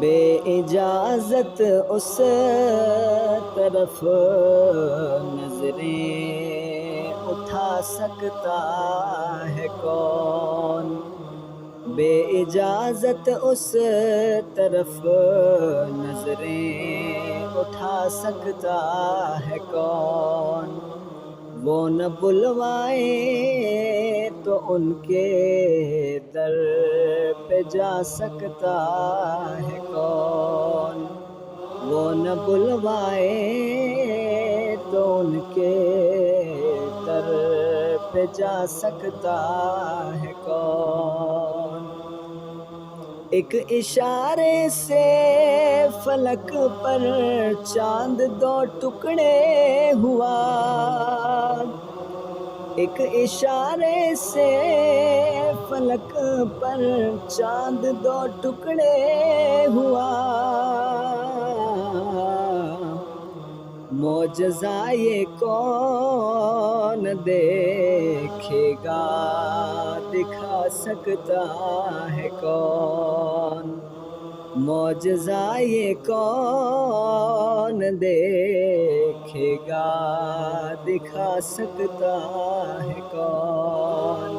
بے اجازت اس طرف نظریں اٹھا سکتا ہے کون؟ بے اجازت اس طرف نظریں اٹھا سکتا ہے کون؟ وہ نہ بلوائے تو ان کے در پہ جا سکتا ہے کون؟ وہ نہ بلوائے تو ان کے در پہ جا سکتا ہے کون؟ ایک اشارے سے فلک پر چاند دو ٹکڑے ہوا، ایک اشارے سے فلک پر چاند دو ٹکڑے ہوا، معجزہ یہ کون دیکھے گا دکھا سکتا ہے کون؟ معجزہ یہ کون دیکھے گا دکھا سکتا ہے کون؟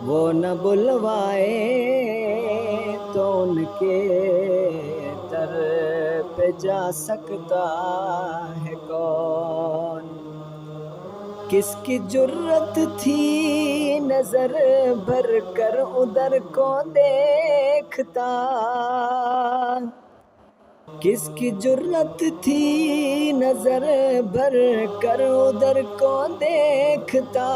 وہ نہ بلوائے تو ان کے در پہ جا سکتا ہے کون؟ کس کی جرت تھی نظر بھر کر ادھر کو دیکھتا؟ کس کی جرت تھی نظر بھر کر ادھر کو دیکھتا؟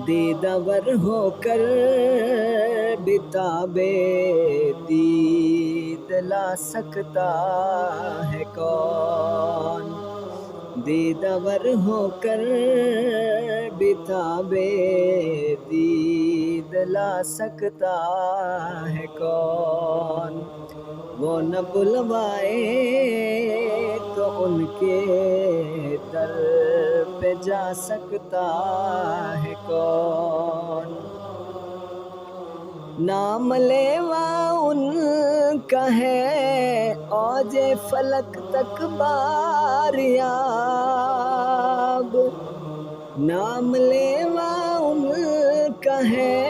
دیدور ہو کر بتابے دید لا سکتا ہے کون؟ دیدور ہو کر بتابے دید لا سکتا ہے کون؟ وہ نہ بلوائے تو ان کے در پہ جا سکتا ہے کون؟ نام لیوا ان کا ہے اوج فلک تک باریاب، نام لیوا ان کا ہے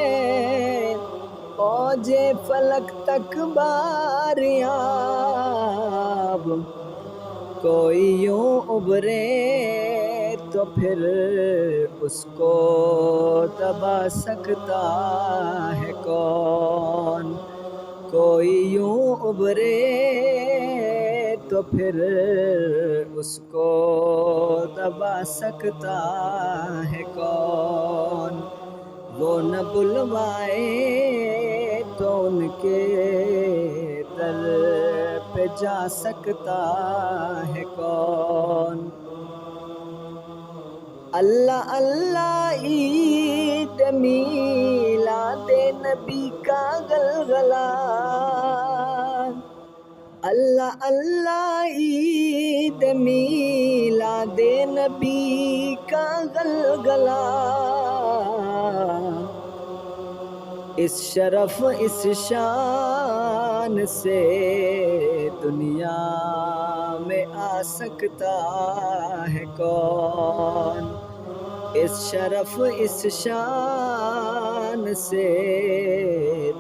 اوج فلک تک باریاب، کوئی یوں ابھرے تو پھر اس کو دبا سکتا ہے کون؟ کوئی یوں ابھرے تو پھر اس کو دبا سکتا ہے کون؟ وہ نہ بلوائے تو ان کے در پہ جا سکتا ہے کون؟ اللہ اللہ عید میلاد نبی کا غلغلہ، اللہ اللہ عید میلاد نبی کا غلغلہ، اس شرف اس شان سے دنیا میں آ سکتا ہے کون؟ اس شرف اس شان سے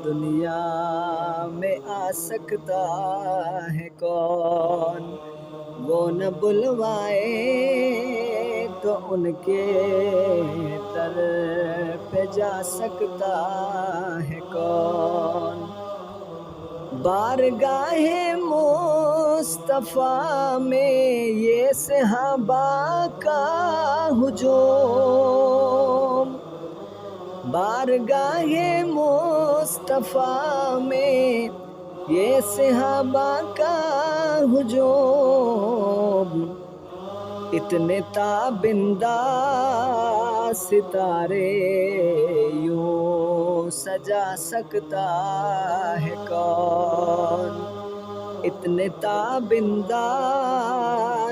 دنیا میں آ سکتا ہے کون؟ وہ نہ بلوائے تو ان کے در پہ جا سکتا ہے کون؟ بارگاہ مصطفیٰ میں یہ صحابہ کا ہجوم، بارگاہ مصطفیٰ میں یہ صحابہ کا ہجوم، اتنے تابندہ ستارے یوں سجا سکتا ہے کون؟ اتنے تابندہ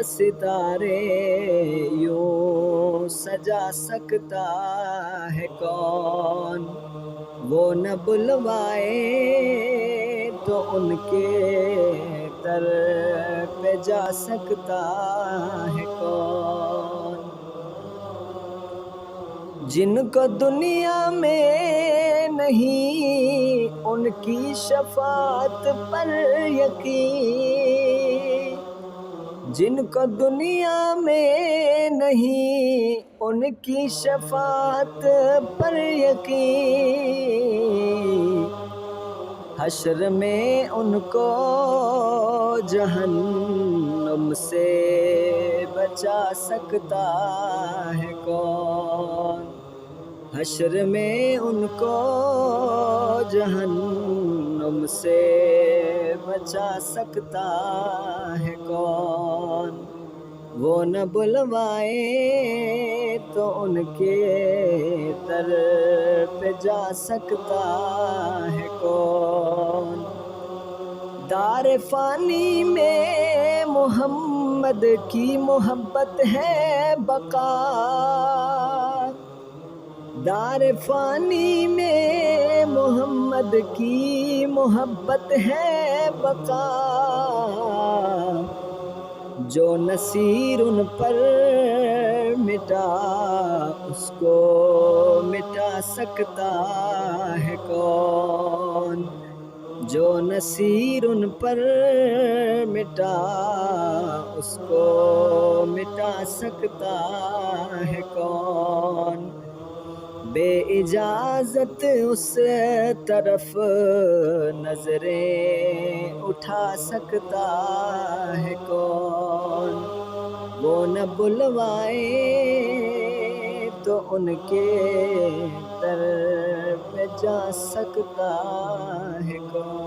ستارے یوں سجا سکتا ہے کون؟ وہ نہ بلوائے تو ان کے در پہ جا سکتا ہے کون؟ جن کو دنیا میں نہیں ان کی شفاعت پر یقین، جن کو دنیا میں نہیں ان کی شفاعت پر یقین، حشر میں ان کو جہنم سے بچا سکتا ہے کون؟ حشر میں ان کو جہنم سے بچا سکتا ہے کون؟ وہ نہ بلوائے تو ان کے در پہ جا سکتا ہے کون؟ دار فانی میں محمد کی محبت ہے بقا، دار فانی میں محمد کی محبت ہے بقا، جو نصیر ان پر مٹا اس کو مٹا سکتا ہے کون؟ جو نصیر ان پر مٹا اس کو مٹا سکتا ہے کون؟ بے اجازت اس طرف نظریں اٹھا سکتا ہے کون؟ وہ نہ بلوائے تو ان کے در پہ جا سکتا ہے کون؟